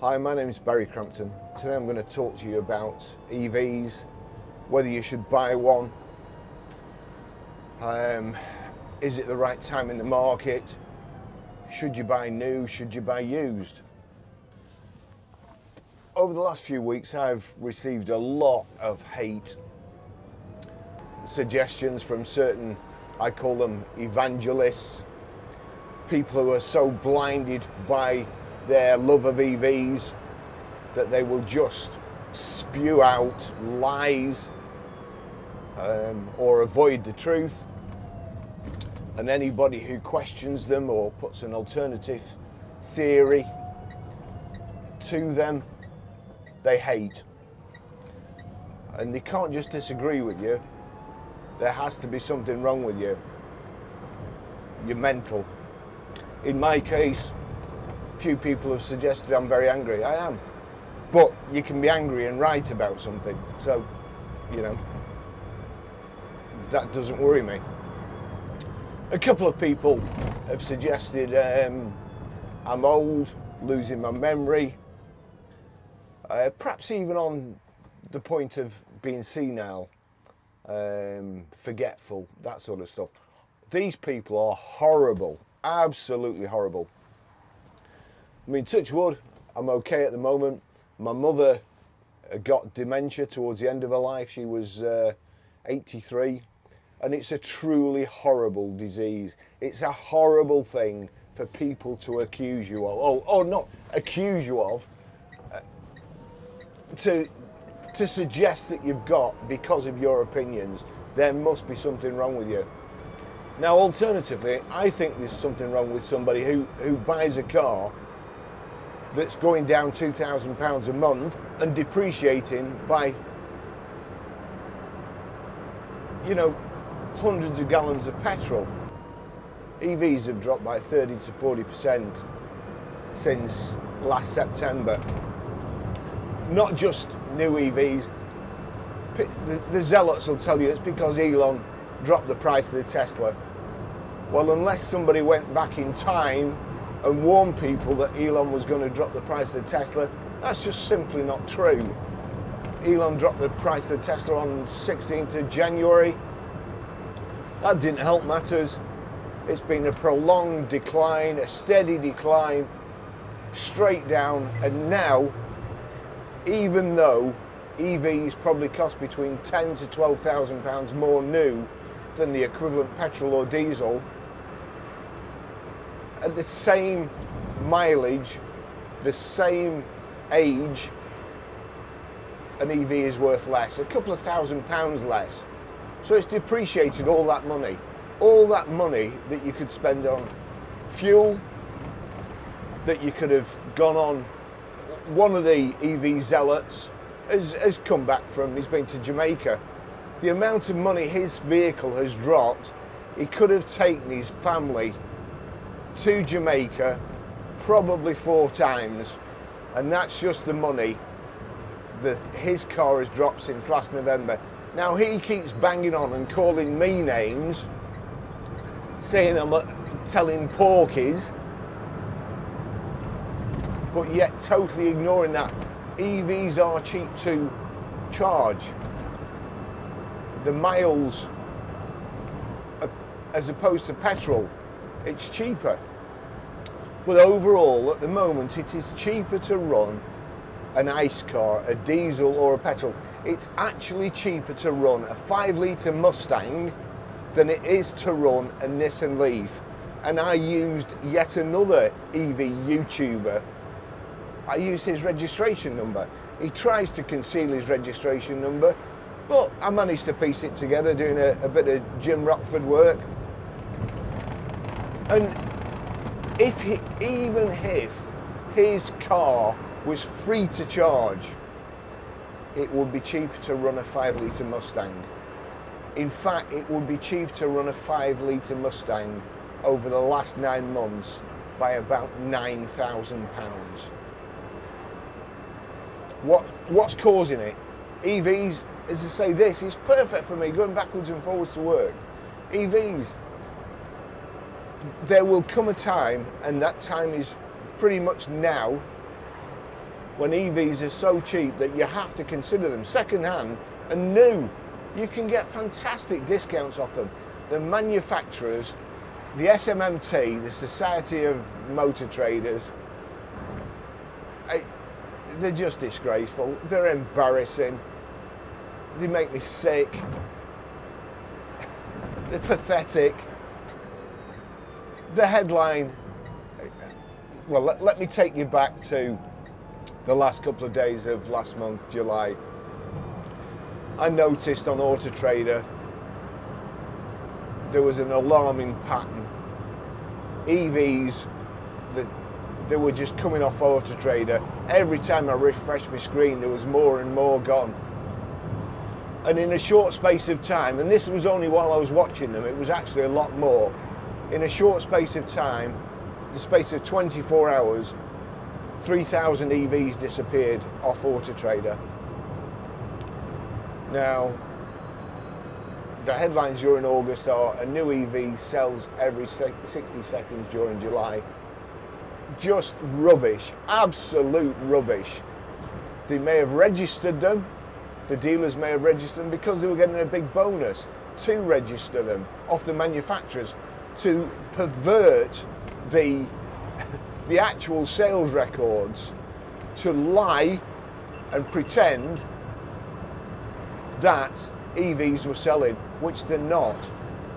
Hi, my name is Barrie Crampton. Today I'm going to talk to you about EVs, whether you should buy one, is it the right time in the market, should you buy new, should you buy used. Over the last few weeks I've received a lot of hate, suggestions from certain, I call them evangelists, people who are so blinded by their love of EVs that they will just spew out lies or avoid the truth, and anybody who questions them or puts an alternative theory to them, they hate. And they can't just disagree with you, there has to be something wrong with you. You're mental. In my case, few people have suggested I'm very angry. I am. But you can be angry and right about something. So, you know, that doesn't worry me. A couple of people have suggested I'm old, losing my memory, perhaps even on the point of being senile, forgetful, that sort of stuff. These people are horrible, absolutely horrible. I mean, touch wood, I'm okay at the moment. My mother got dementia towards the end of her life. She was 83, and it's a truly horrible disease. It's a horrible thing for people to accuse you of, or not accuse you of, to suggest that you've got because of your opinions. There must be something wrong with you. Now, alternatively, I think there's something wrong with somebody who buys a car that's going down £2,000 a month and depreciating by, you know, hundreds of gallons of petrol. EVs have dropped by 30 to 40% since last September. Not just new EVs. The zealots will tell you it's because Elon dropped the price of the Tesla. Well, unless somebody went back in time and warn people that Elon was going to drop the price of the Tesla, that's just simply not true. Elon dropped the price of the Tesla on 16th of January. That didn't help matters. It's been a prolonged decline, a steady decline, straight down, and now, even though EVs probably cost between £10,000 to £12,000 more new than the equivalent petrol or diesel, at the same mileage, the same age, an EV is worth less, a couple of £1,000s less. So it's depreciated all that money that you could spend on fuel, that you could have gone on. One of the EV zealots has come back he's been to Jamaica. The amount of money his vehicle has dropped, he could have taken his family to Jamaica probably 4 times, and that's just the money that his car has dropped since last November. Now he keeps banging on and calling me names, saying I'm telling porkies, but yet totally ignoring that EVs are cheap to charge. The miles, as opposed to petrol, it's cheaper. But overall, at the moment, it is cheaper to run an ICE car, a diesel or a petrol. It's actually cheaper to run a 5-litre Mustang than it is to run a Nissan Leaf. And I used yet another EV YouTuber. I used his registration number. He tries to conceal his registration number, but I managed to piece it together doing a bit of Jim Rockford work. And even if his car was free to charge, it would be cheaper to run a 5-litre Mustang. In fact, it would be cheaper to run a 5-litre Mustang over the last 9 months by about £9,000. What's causing it? EVs, as I say, this is perfect for me, going backwards and forwards to work. EVs, there will come a time, and that time is pretty much now, when EVs are so cheap that you have to consider them second hand and new. You can get fantastic discounts off them. The manufacturers, the SMMT, the Society of Motor Traders, they're just disgraceful. They're embarrassing. They make me sick. They're pathetic. The headline, well, let me take you back to the last couple of days of last month, July. I noticed on AutoTrader there was an alarming pattern. EVs, they were just coming off AutoTrader. Every time I refreshed my screen, there was more and more gone. And in a short space of time, and this was only while I was watching them, it was actually a lot more. In a short space of time, the space of 24 hours, 3,000 EVs disappeared off AutoTrader. Now, the headlines during August are a new EV sells every 60 seconds during July. Just rubbish, absolute rubbish. They may have registered them, the dealers may have registered them because they were getting a big bonus to register them off the manufacturers to pervert the actual sales records, to lie and pretend that EVs were selling, which they're not.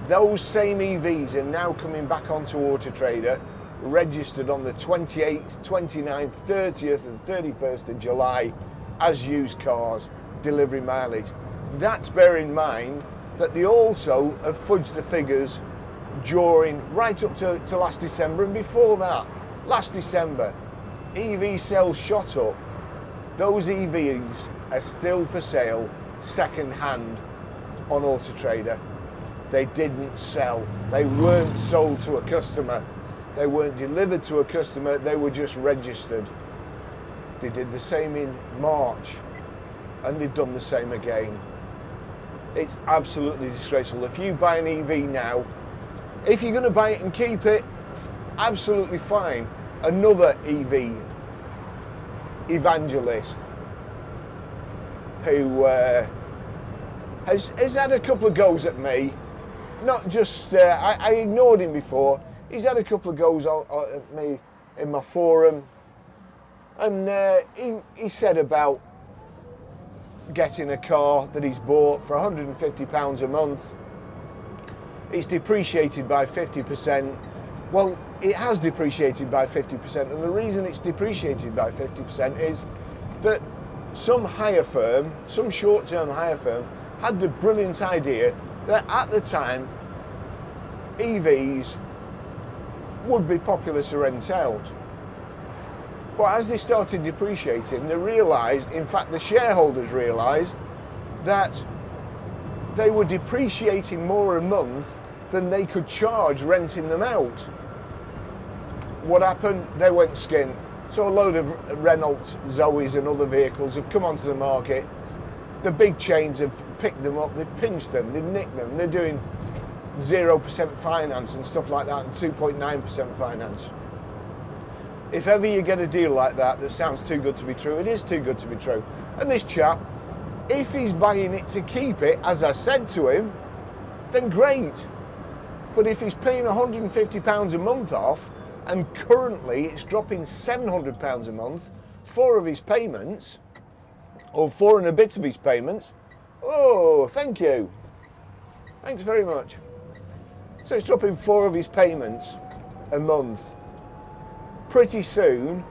Those same EVs are now coming back onto AutoTrader, registered on the 28th, 29th, 30th and 31st of July as used cars, delivery mileage. That's bear in mind that they also have fudged the figures during, right up to last December, and before that, last December, EV sales shot up. Those EVs are still for sale second hand on AutoTrader. They didn't sell. They weren't sold to a customer. They weren't delivered to a customer. They were just registered. They did the same in March, and they've done the same again. It's absolutely disgraceful. If you buy an EV now, if you're going to buy it and keep it, absolutely fine. Another EV evangelist who has had a couple of goes at me. Not just, I ignored him before. He's had a couple of goes at me in my forum. And he said about getting a car that he's bought for £150 a month. It's depreciated by 50%. Well, it has depreciated by 50%, and the reason it's depreciated by 50% is that some hire firm, some short-term hire firm, had the brilliant idea that at the time EVs would be popular to rent out. But as they started depreciating, they realised, in fact the shareholders realised, that they were depreciating more a month than they could charge renting them out. What happened? They went skint. So a load of Renault Zoes and other vehicles have come onto the market. The big chains have picked them up, they've pinched them, they've nicked them. They're doing 0% finance and stuff like that, and 2.9% finance. If ever you get a deal like that that sounds too good to be true, it is too good to be true. And this chap, if he's buying it to keep it, as I said to him, then great. But if he's paying £150 a month off, and currently it's dropping £700 a month, 4 of his payments, or 4 and a bit of his payments, oh, thank you. Thanks very much. So it's dropping 4 of his payments a month. Pretty soon,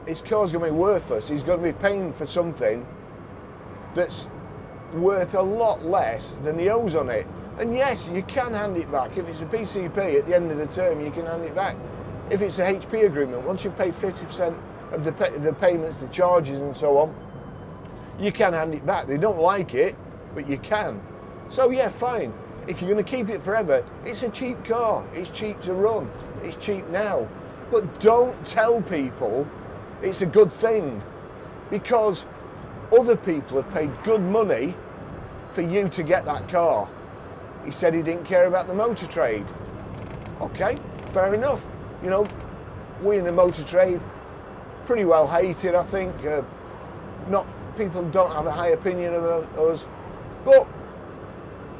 his car's going to be worthless. He's going to be paying for something that's worth a lot less than he owes on it. And yes, you can hand it back. If it's a PCP, at the end of the term, you can hand it back. If it's a HP agreement, once you've paid 50% of the payments, the charges and so on, you can hand it back. They don't like it, but you can. So yeah, fine. If you're going to keep it forever, it's a cheap car. It's cheap to run. It's cheap now. But don't tell people it's a good thing, because other people have paid good money for you to get that car. He said he didn't care about the motor trade. Okay, fair enough. You know, we in the motor trade, pretty well hated, I think. Not people don't have a high opinion of us, but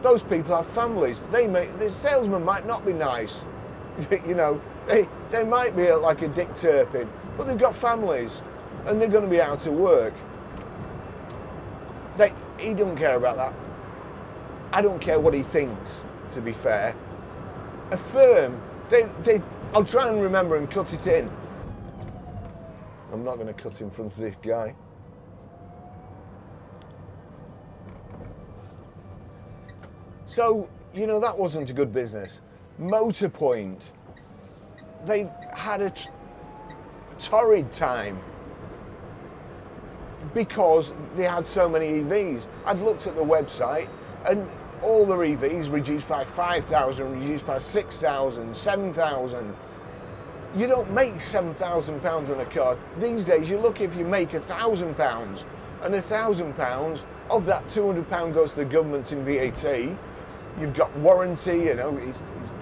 those people have families. The salesman might not be nice, you know. They might be like a Dick Turpin, but they've got families, and they're going to be out of work. He don't care about that. I don't care what he thinks, to be fair. A firm, I'll try and remember and cut it in. I'm not going to cut in front of this guy. So, you know, that wasn't a good business. Motorpoint, they had a torrid time because they had so many EVs. I'd looked at the website and all their EVs reduced by 5,000, reduced by 6,000, 7,000. You don't make £7,000 on a car. These days, you look if you make £1,000, and £1,000 of that £200 goes to the government in VAT. You've got warranty, you know,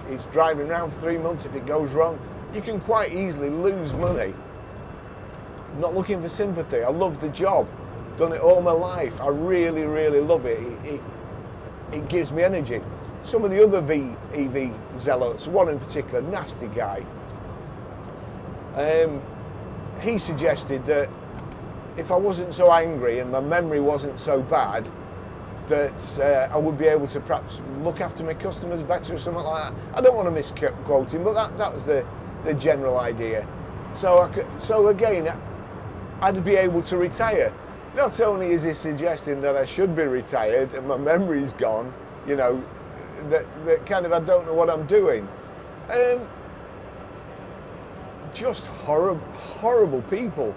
he's driving around for 3 months. If it goes wrong, you can quite easily lose money. I'm not looking for sympathy. I love the job. Done it all my life. I really, really love it. It gives me energy. Some of the other EV zealots, one in particular, nasty guy, he suggested that if I wasn't so angry and my memory wasn't so bad, that I would be able to perhaps look after my customers better or something like that. I don't want to misquote him, but that was the general idea. So again, I'd be able to retire. Not only is he suggesting that I should be retired and my memory's gone, you know, that kind of I don't know what I'm doing. Just horrible people.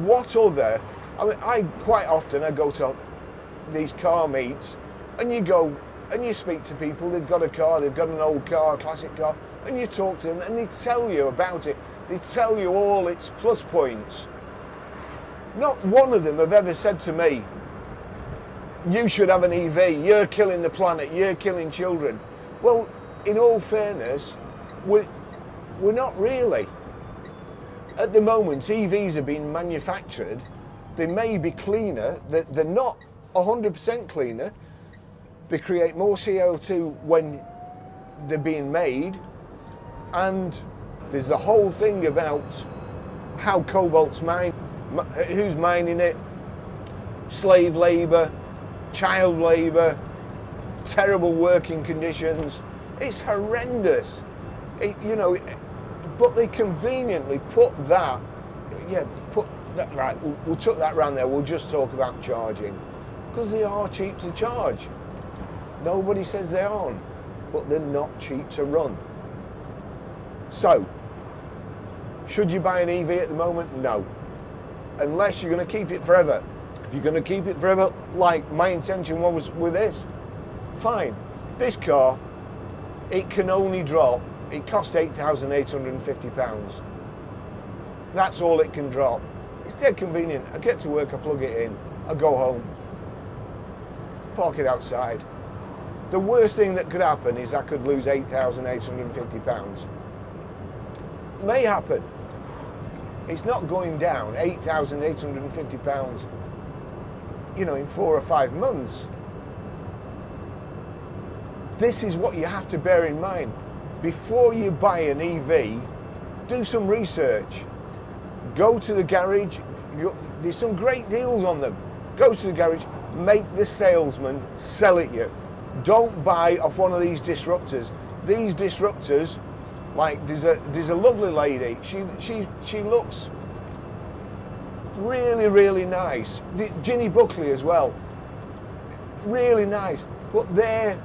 What other? I mean, quite often I go to these car meets, and you go and you speak to people. They've got a car, they've got an old car, a classic car, and you talk to them, and they tell you about it. They tell you all its plus points. Not one of them have ever said to me, "You should have an EV. You're killing the planet. You're killing children." Well, in all fairness, we're not really. At the moment, EVs are being manufactured. They may be cleaner. They're not 100% cleaner. They create more CO2 when they're being made. And there's the whole thing about how cobalt's mined, who's mining it, slave labour, child labour, terrible working conditions. It's horrendous. But they conveniently put that, right, we'll tuck that round there, we'll just talk about charging. Because they are cheap to charge. Nobody says they aren't, but they're not cheap to run. So, should you buy an EV at the moment? No. Unless you're going to keep it forever. If you're going to keep it forever, like my intention was with this, fine. This car, it can only drop, it costs £8,850. That's all it can drop. It's dead convenient. I get to work, I plug it in, I go home, park it outside. The worst thing that could happen is I could lose £8,850. It may happen. It's not going down £8,850, in 4 or 5 months. This is what you have to bear in mind. Before you buy an EV, do some research. Go to the garage. There's some great deals on them. Go to the garage, make the salesman sell it you. Don't buy off one of these disruptors. These disruptors, like there's a lovely lady. She looks really, really nice. Ginny Buckley as well. Really nice. But their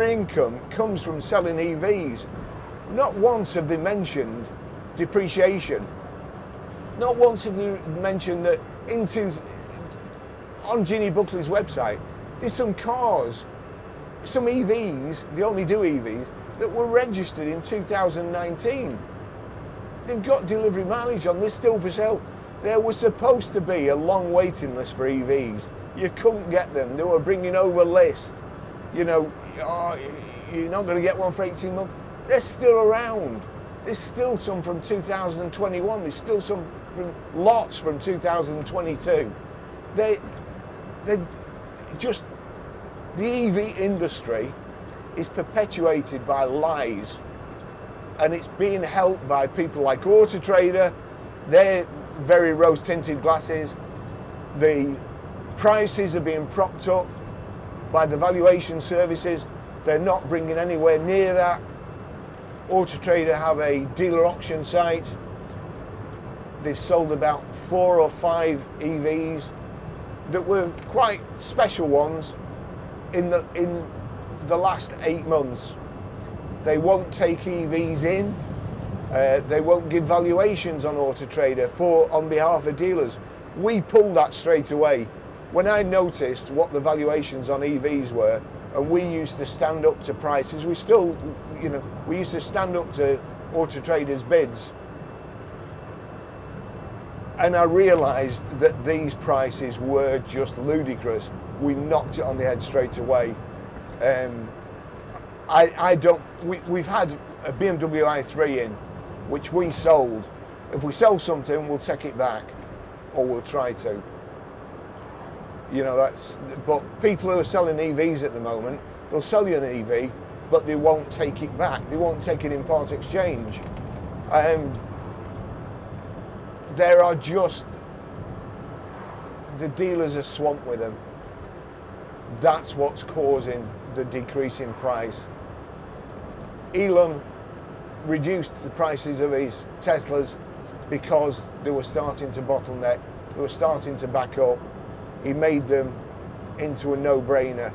income comes from selling EVs. Not once have they mentioned depreciation. Not once have they mentioned that on Ginny Buckley's website, there's some cars, some EVs, they only do EVs, that were registered in 2019. They've got delivery mileage on, they're still for sale. There was supposed to be a long waiting list for EVs. You couldn't get them. They were bringing over a list. You're not going to get one for 18 months. They're still around. There's still some from 2021. There's still some from lots from 2022. They just, the EV industry is perpetuated by lies, and it's being helped by people like AutoTrader. They're very rose-tinted glasses. The prices are being propped up by the valuation services. They're not bringing anywhere near that. AutoTrader have a dealer auction site. They've sold about 4 or 5 EVs that were quite special ones in the last 8 months. They won't take EVs in. They won't give valuations on AutoTrader on behalf of dealers. We pulled that straight away. When I noticed what the valuations on EVs were, and we used to stand up to prices, we still, we used to stand up to AutoTrader's bids. And I realised that these prices were just ludicrous. We knocked it on the head straight away. We've had a BMW i3 in, which we sold. If we sell something, we'll take it back, or we'll try to. But people who are selling EVs at the moment, they'll sell you an EV, but they won't take it back. They won't take it in part exchange. There are just, the dealers are swamped with them. That's what's causing the decrease in price. Elon reduced the prices of his Teslas because they were starting to bottleneck, they were starting to back up. He made them into a no-brainer,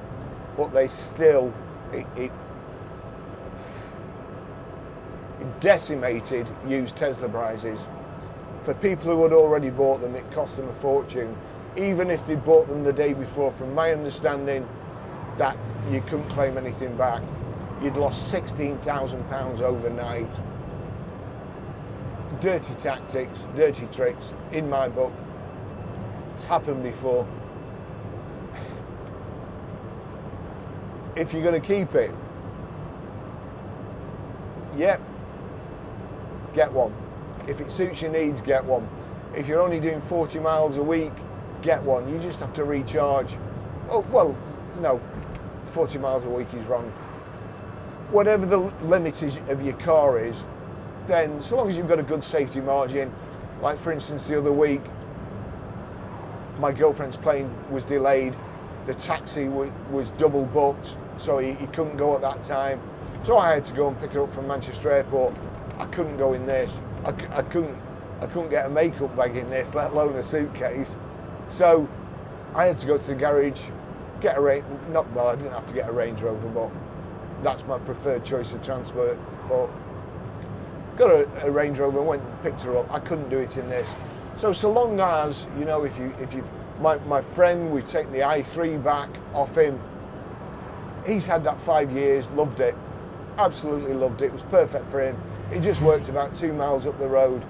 but they still, it decimated used Tesla prices. For people who had already bought them, it cost them a fortune. Even if they bought them the day before, from my understanding, that you couldn't claim anything back. You'd lost £16,000 overnight. Dirty tactics, dirty tricks, in my book. It's happened before. If you're going to keep it, yep, get one. If it suits your needs, get one. If you're only doing 40 miles a week, get one. You just have to recharge. Oh, well, no, 40 miles a week is wrong. Whatever the limit of your car is, then so long as you've got a good safety margin, like for instance the other week, my girlfriend's plane was delayed, the taxi was double booked, so he couldn't go at that time. So I had to go and pick her up from Manchester Airport. I couldn't go in this. I couldn't get a makeup bag in this, let alone a suitcase. So I had to go to the garage, get a I didn't have to get a Range Rover, but that's my preferred choice of transport. But got a Range Rover and went and picked her up. I couldn't do it in this. So long as, my friend, we've taken the i3 back off him. He's had that 5 years, loved it, absolutely loved it. It was perfect for him. It just worked about 2 miles up the road.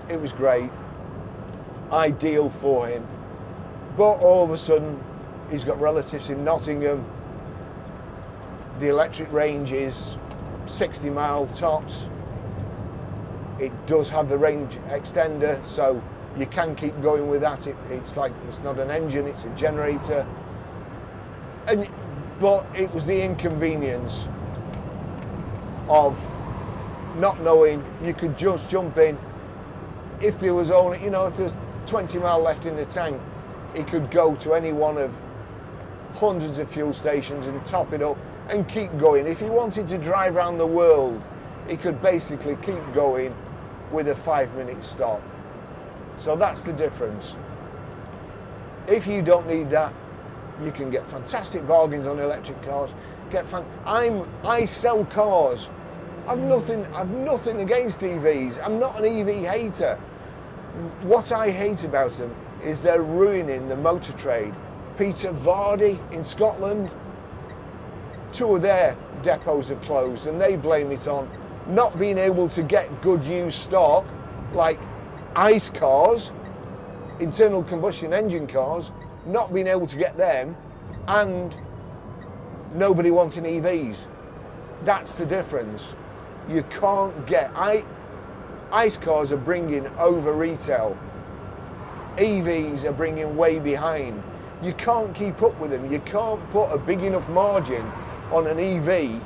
It was great, ideal for him. But all of a sudden, he's got relatives in Nottingham. The electric range is 60 mile tops. It does have the range extender, so you can keep going with that. It's not an engine, it's a generator. But it was the inconvenience of not knowing. You could just jump in. If there was only, if there's 20 mile left in the tank, he could go to any one of hundreds of fuel stations and top it up and keep going. If he wanted to drive around the world, he could basically keep going with a 5-minute stop. So that's the difference. If you don't need that, you can get fantastic bargains on electric cars. I sell cars. I've nothing against EVs. I'm not an EV hater. What I hate about them is they're ruining the motor trade. Peter Vardy in Scotland, 2 of their depots have closed, and they blame it on not being able to get good used stock, like ICE cars, internal combustion engine cars, not being able to get them, and nobody wanting EVs. That's the difference. You can't get, ICE cars are bringing over retail. EVs are bringing way behind. You can't keep up with them. You can't put a big enough margin on an EV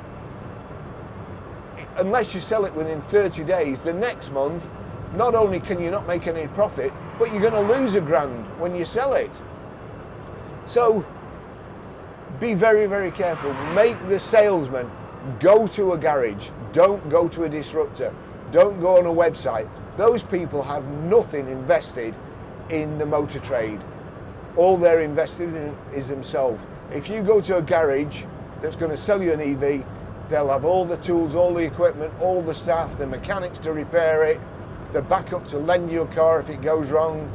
unless you sell it within 30 days. The next month, not only can you not make any profit, but you're going to lose £1,000 when you sell it. So be very, very careful. Make the salesman go to a garage. Don't go to a disruptor. Don't go on a website. Those people have nothing invested in the motor trade. All they're invested in is themselves. If you go to a garage that's going to sell you an EV, they'll have all the tools, all the equipment, all the staff, the mechanics to repair it, the backup to lend you a car if it goes wrong.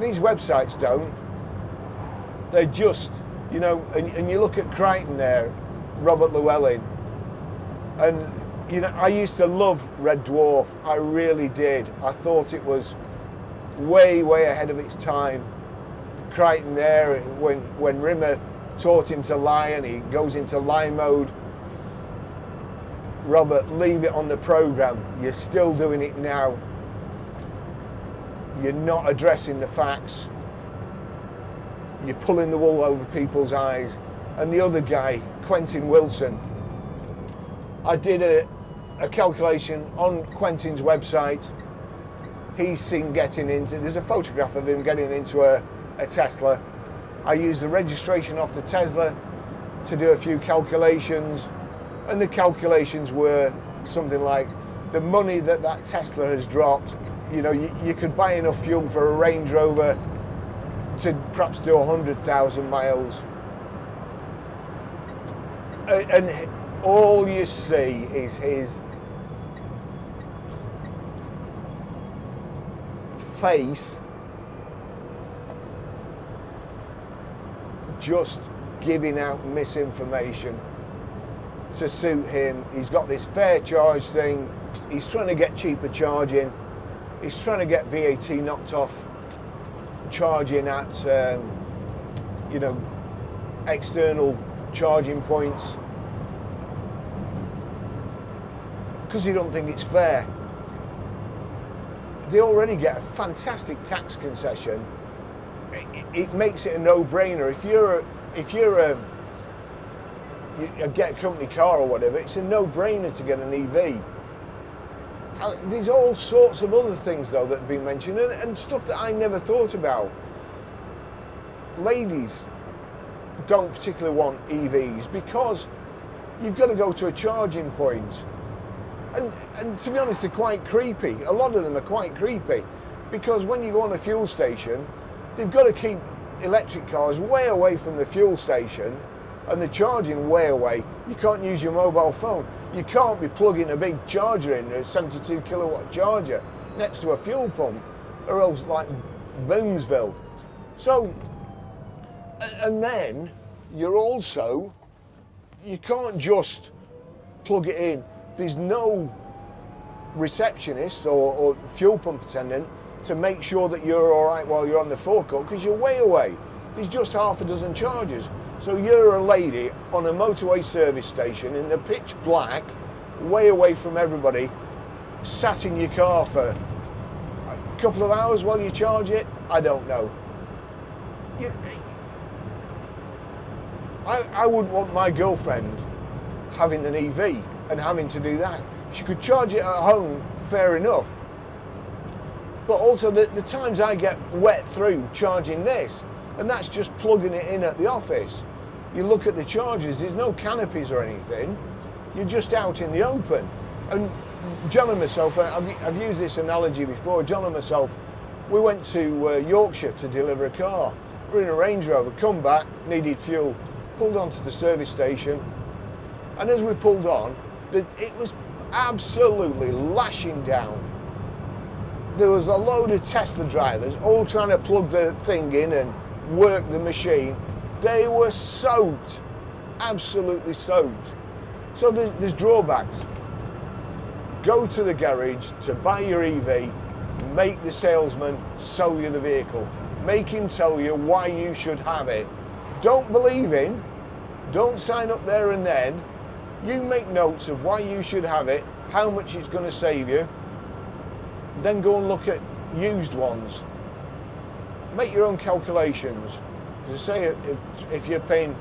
These websites don't. They're just, you know, and you look at Crampton there, Robert Llewellyn, and you know, I used to love Red Dwarf. I really did. I thought it was way, way ahead of its time. Crampton there, when Rimmer taught him to lie and he goes into lie mode. Robert, leave it on the program. You're still doing it now. You're not addressing the facts. You're pulling the wool over people's eyes. And the other guy, Quentin Wilson, I did a calculation on Quentin's website. He's seen getting into, there's a photograph of him getting into a Tesla. I used the registration off the Tesla to do a few calculations, and the calculations were something like the money that Tesla has dropped. You know, you could buy enough fuel for a Range Rover to perhaps do 100,000 miles. And all you see is his face just giving out misinformation to suit him. He's got this fair charge thing. He's trying to get cheaper charging. He's trying to get VAT knocked off charging at you know, external charging points, because you don't think it's fair. They already get a fantastic tax concession. It makes it a no-brainer. If you get a company car or whatever, it's a no-brainer to get an EV. There's all sorts of other things though that have been mentioned, and stuff that I never thought about. Ladies don't particularly want EVs because you've got to go to a charging point. And to be honest, they're quite creepy. A lot of them are quite creepy because when you go on a fuel station, they've got to keep electric cars way away from the fuel station and the charging way away. You can't use your mobile phone. You can't be plugging a big charger in, a 72 kilowatt charger next to a fuel pump, or else like Boomsville. So, and then you can't just plug it in. There's no receptionist or fuel pump attendant to make sure that you're all right while you're on the forecourt, because you're way away. There's just half a dozen chargers. So you're a lady on a motorway service station in the pitch black, way away from everybody, sat in your car for a couple of hours while you charge it. I don't know. I wouldn't want my girlfriend having an EV and having to do that. She could charge it at home, fair enough. But also the times I get wet through charging this, and that's just plugging it in at the office. You look at the chargers, there's no canopies or anything. You're just out in the open. And John and myself, I've used this analogy before, John and myself, we went to Yorkshire to deliver a car. We're in a Range Rover, come back, needed fuel, pulled onto the service station, and as we pulled on, it was absolutely lashing down. There was a load of Tesla drivers all trying to plug the thing in and work the machine. They were soaked, absolutely soaked. So there's drawbacks. Go to the garage to buy your EV, make the salesman sell you the vehicle. Make him tell you why you should have it. Don't believe him, don't sign up there and then, You make notes of why you should have it, how much it's going to save you, then go and look at used ones. Make your own calculations. As I say, if you're paying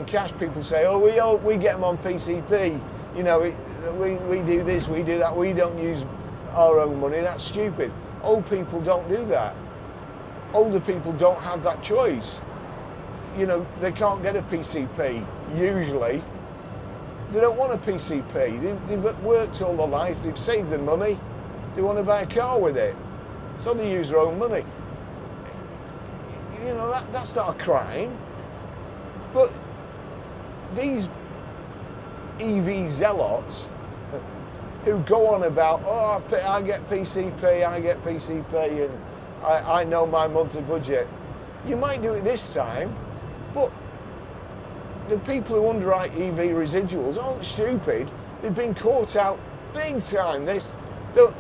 cash, people say, oh, we get them on PCP. You know, we do this, we do that. We don't use our own money. That's stupid. Old people don't do that. Older people don't have that choice. You know, they can't get a PCP usually. They don't want a PCP. They've worked all their life. They've saved their money. They want to buy a car with it, so they use their own money. You know, that's not a crime. But these EV zealots who go on about, oh, I get PCP, and I know my monthly budget. You might do it this time, but the people who underwrite EV residuals aren't stupid. They've been caught out big time.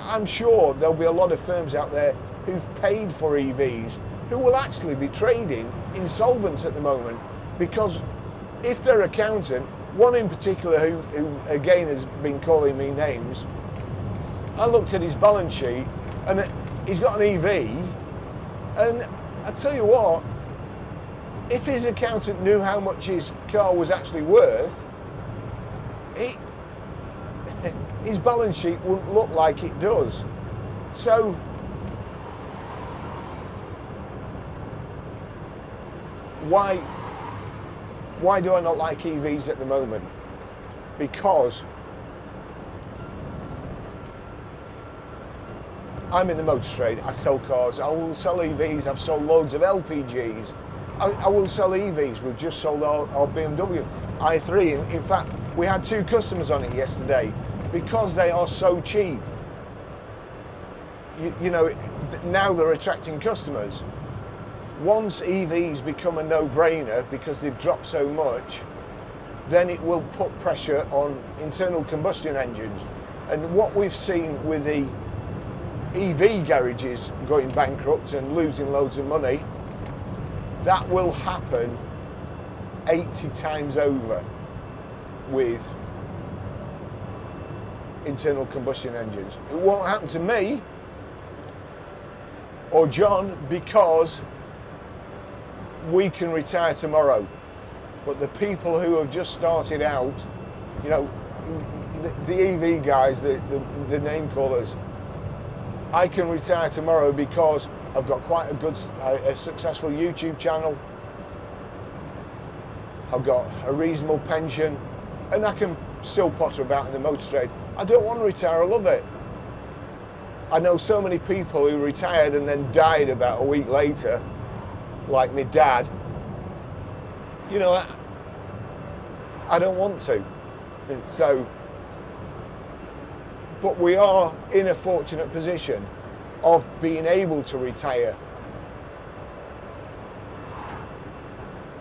I'm sure there'll be a lot of firms out there who've paid for EVs who will actually be trading insolvent at the moment, because if their accountant, one in particular who again has been calling me names, I looked at his balance sheet and he's got an EV, and I tell you what, if his accountant knew how much his car was actually worth, his balance sheet wouldn't look like it does. So why do I not like EVs at the moment? Because I'm in the motor trade. I sell cars. I will sell EVs. I've sold loads of LPGs. I will sell EVs. We've just sold our BMW i3. In fact, we had 2 customers on it yesterday because they are so cheap. You know, now they're attracting customers. Once EVs become a no-brainer because they've dropped so much, then it will put pressure on internal combustion engines. And what we've seen with the EV garages going bankrupt and losing loads of money, that will happen 80 times over with internal combustion engines. It won't happen to me or John because we can retire tomorrow. But the people who have just started out, you know, the EV guys, the name callers, I can retire tomorrow because I've got quite a successful YouTube channel. I've got a reasonable pension, and I can still potter about in the motor trade. I don't want to retire, I love it. I know so many people who retired and then died about a week later, like my dad. You know, I don't want to. So, but we are in a fortunate position of being able to retire.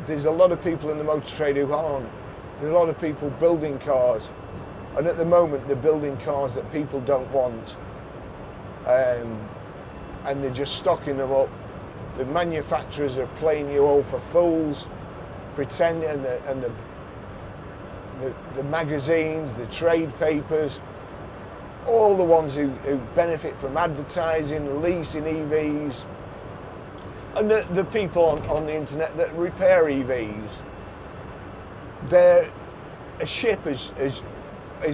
There's a lot of people in the motor trade who aren't. There's a lot of people building cars, and at the moment they're building cars that people don't want, and they're just stocking them up. The manufacturers are playing you all for fools, pretending, and the magazines, the trade papers, all the ones who benefit from advertising, leasing EVs, and the people on the internet that repair EVs. A ship is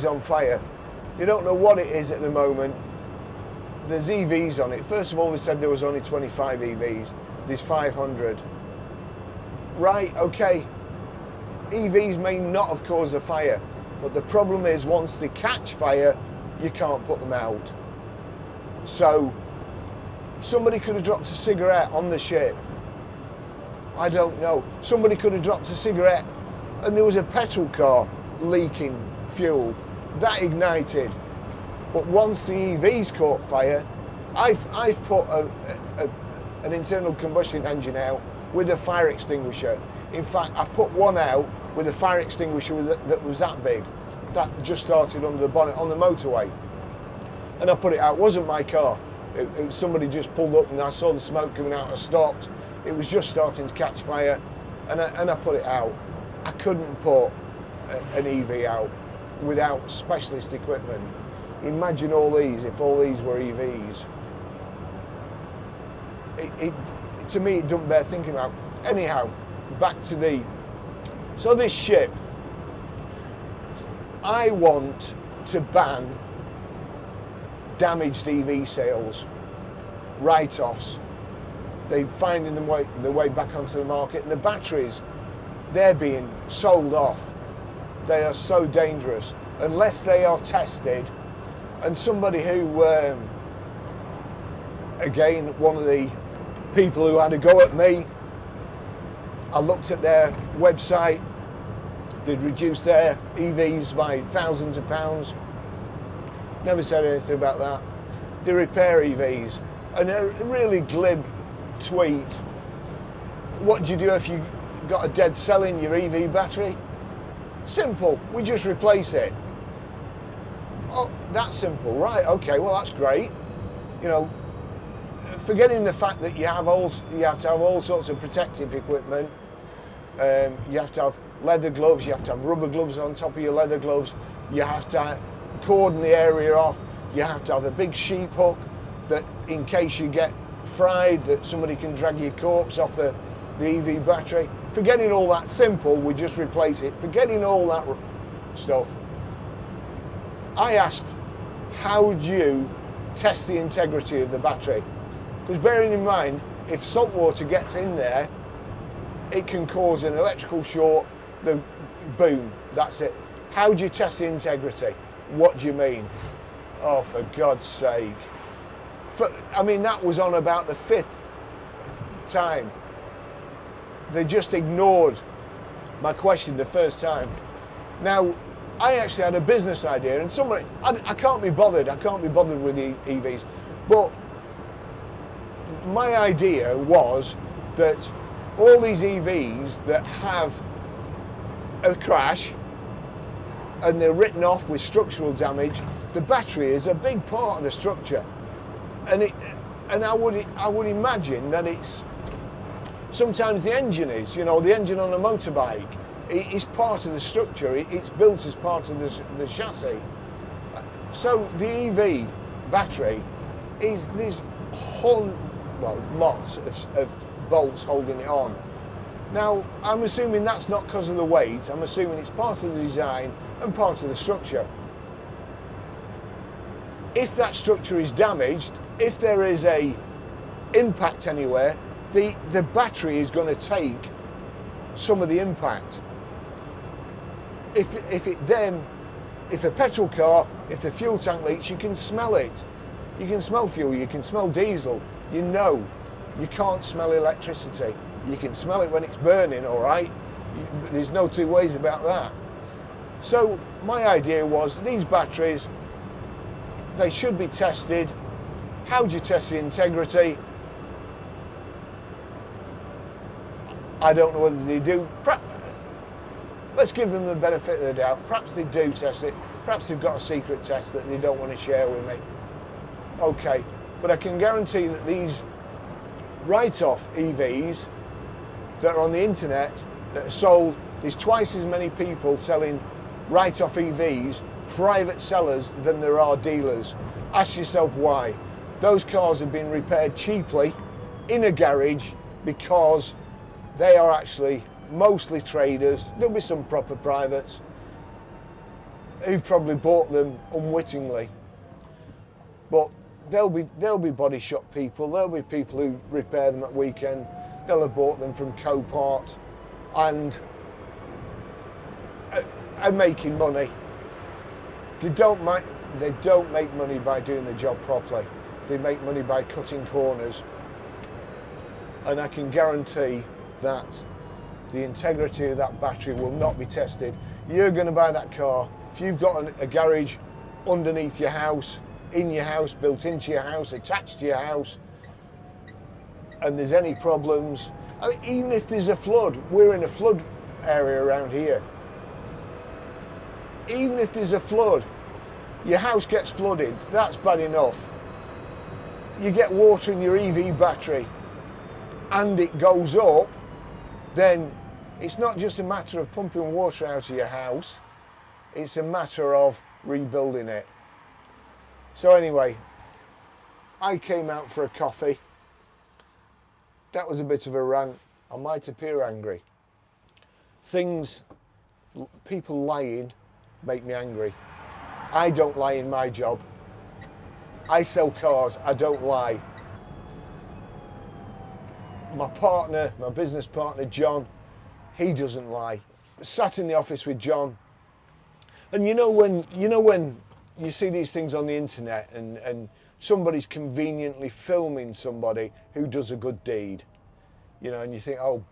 on fire. They don't know what it is at the moment. There's EVs on it. First of all, they said there was only 25 EVs. There's 500. Right, okay. EVs may not have caused a fire, but the problem is once they catch fire, you can't put them out. So somebody could have dropped a cigarette on the ship. I don't know. Somebody could have dropped a cigarette and there was a petrol car leaking fuel. That ignited. But once the EVs caught fire, I've put an internal combustion engine out with a fire extinguisher. In fact, I put one out with a fire extinguisher that was that big. That just started under the bonnet on the motorway. And I put it out. It wasn't my car. Somebody just pulled up and I saw the smoke coming out. I stopped. It was just starting to catch fire, and I put it out. I couldn't put an EV out without specialist equipment. Imagine all these, if all these were EVs. To me, it doesn't bear thinking about. Anyhow, back to this ship. I want to ban damaged EV sales, write-offs. They're finding their way back onto the market, and the batteries, they're being sold off. They are so dangerous unless they are tested. And somebody who, again, one of the people who had a go at me, I looked at their website. They'd reduced their EVs by thousands of pounds. Never said anything about that. They repair EVs. And a really glib tweet. What do you do if you got a dead cell in your EV battery? Simple, we just replace it. Oh, that's simple, right? Okay, well that's great. You know, forgetting the fact that you have to have all sorts of protective equipment. You have to have leather gloves, you have to have rubber gloves on top of your leather gloves, you have to cordon the area off, you have to have a big sheep hook that in case you get fried, that somebody can drag your corpse off the EV battery. Forgetting all that simple, we just replace it. Forgetting all that stuff. I asked, how do you test the integrity of the battery? Because bearing in mind, if salt water gets in there, it can cause an electrical short, boom, that's it. How do you test the integrity? What do you mean? Oh, for God's sake. I mean, that was on about the 5th time. They just ignored my question the first time. Now, I actually had a business idea, and somebody, I can't be bothered with the EVs, but my idea was that all these EVs that have a crash and they're written off with structural damage, the battery is a big part of the structure, and I would imagine that it's sometimes the engine is, you know, the engine on a motorbike is part of the structure. It's built as part of the chassis. So the EV battery is this lots of bolts holding it on. Now, I'm assuming that's not because of the weight. I'm assuming it's part of the design and part of the structure. If that structure is damaged, if there is a impact anywhere, the battery is going to take some of the impact. If a petrol car, if the fuel tank leaks, you can smell it. You can smell fuel, you can smell diesel. You know, you can't smell electricity. You can smell it when it's burning, all right? There's no two ways about that. So my idea was these batteries, they should be tested. How do you test the integrity? I don't know whether they do. Let's give them the benefit of the doubt. Perhaps they do test it. Perhaps they've got a secret test that they don't want to share with me. Okay, but I can guarantee that these write-off EVs that are on the internet that are sold, there's twice as many people selling write-off EVs, private sellers, than there are dealers. Ask yourself why. Those cars have been repaired cheaply in a garage because they are actually mostly traders. There'll be some proper privates who've probably bought them unwittingly, but there'll be body shop people. There'll be people who repair them at weekend. They'll have bought them from Copart and are making money. They don't make money by doing the job properly. They make money by cutting corners. And I can guarantee that the integrity of that battery will not be tested. You're going to buy that car. If you've got a garage underneath your house, in your house, built into your house, attached to your house, and there's any problems, I mean, even if there's a flood, we're in a flood area around here. Even if there's a flood, your house gets flooded, that's bad enough. You get water in your EV battery and it goes up, then it's not just a matter of pumping water out of your house, It's a matter of rebuilding it. So anyway, I came out for a coffee. That was a bit of a rant. I might appear angry. People lying make me angry. I don't lie in my job. I sell cars, I don't lie. My partner, my business partner, John, he doesn't lie. Sat in the office with John, and you know when you see these things on the internet and somebody's conveniently filming somebody who does a good deed, you know, and you think, oh,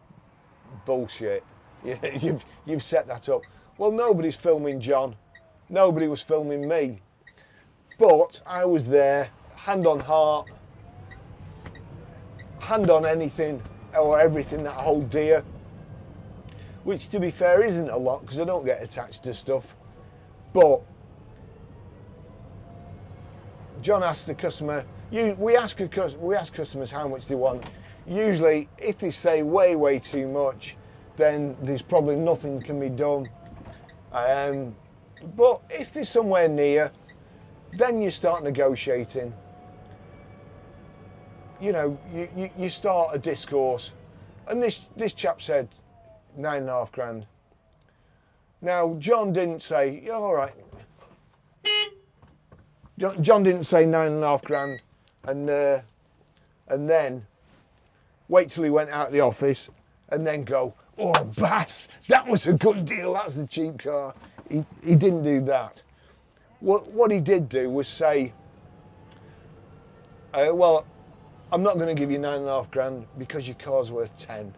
bullshit, you've set that up. Well, nobody's filming John. Nobody was filming me. But I was there, hand on heart, hand on anything or everything that I hold dear. Which, to be fair, isn't a lot because I don't get attached to stuff. But John asked the customer, we ask customers how much they want. Usually, if they say way too much, then there's probably nothing can be done. But if there's somewhere near, then you start negotiating. You know, you start a discourse. And this chap said 9.5 grand. Now, John didn't say, yeah, all right. John didn't say 9.5 grand and then wait till he went out of the office and then go, oh, Bass, that was a good deal, that's the cheap car. He didn't do that. What he did do was say, well, I'm not going to give you 9.5 grand because your car's worth 10.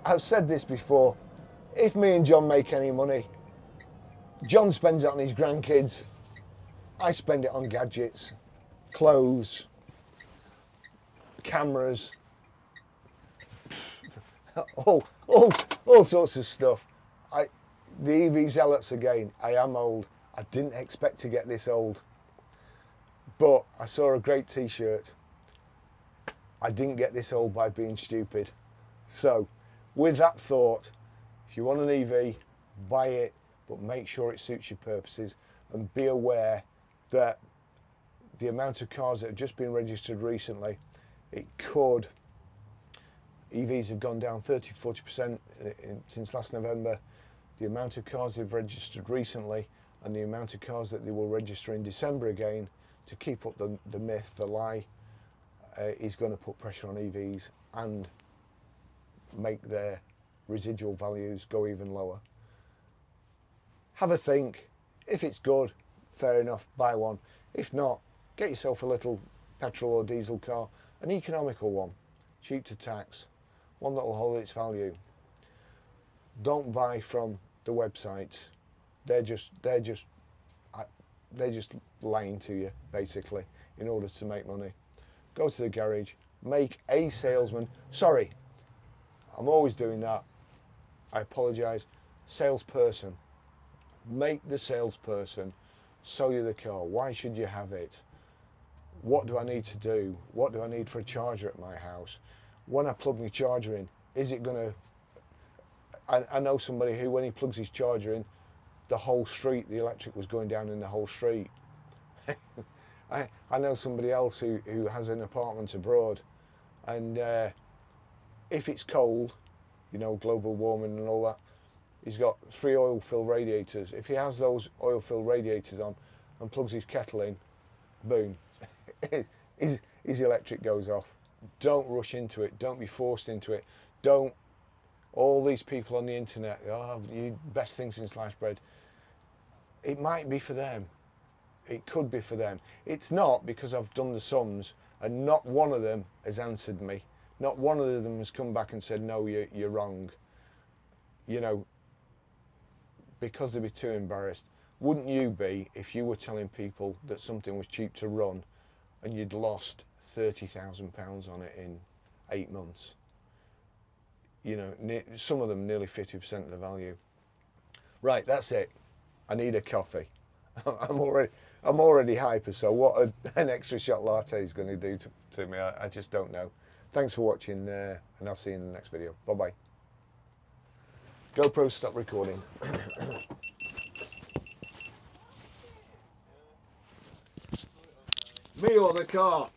I've said this before, if me and John make any money, John spends it on his grandkids, I spend it on gadgets, clothes, cameras, all sorts of stuff. The EV zealots again, I am old. I didn't expect to get this old. But I saw a great t-shirt. I didn't get this old by being stupid. So, with that thought, if you want an EV, buy it, but make sure it suits your purposes, and be aware that the amount of cars that have just been registered recently, EVs have gone down 30-40% since last November. The amount of cars they've registered recently and the amount of cars that they will register in December again to keep up the myth, the lie, is going to put pressure on EVs and make their residual values go even lower. Have a think. If it's good, fair enough, buy one. If not, get yourself a little petrol or diesel car, an economical one, cheap to tax, one that will hold its value. Don't buy from the websites. They're just lying to you, basically, in order to make money. Go to the garage, make a salesman. Sorry, I'm always doing that. I apologise. Salesperson. Make the salesperson sell you the car. Why should you have it? What do I need to do? What do I need for a charger at my house? When I plug my charger in, is it going to... I know somebody who, when he plugs his charger in, the whole street, the electric was going down in the whole street. I know somebody else who has an apartment abroad, and if it's cold, you know, global warming and all that, he's got 3 oil-filled radiators. If he has those oil-filled radiators on and plugs his kettle in, boom, his electric goes off. Don't rush into it. Don't be forced into it. Don't. All these people on the internet, oh, you best thing since sliced bread. It might be for them. It could be for them. It's not, because I've done the sums and not one of them has answered me. Not one of them has come back and said, no, you're wrong. You know, because they'd be too embarrassed. Wouldn't you be if you were telling people that something was cheap to run and you'd lost £30,000 on it in 8 months? You know, some of them nearly 50% of the value. Right, that's it. I need a coffee. I'm already hyper, so what an extra shot latte is going to do to me, I just don't know. Thanks for watching, and I'll see you in the next video. Bye-bye. GoPro, stop recording. Me or the car?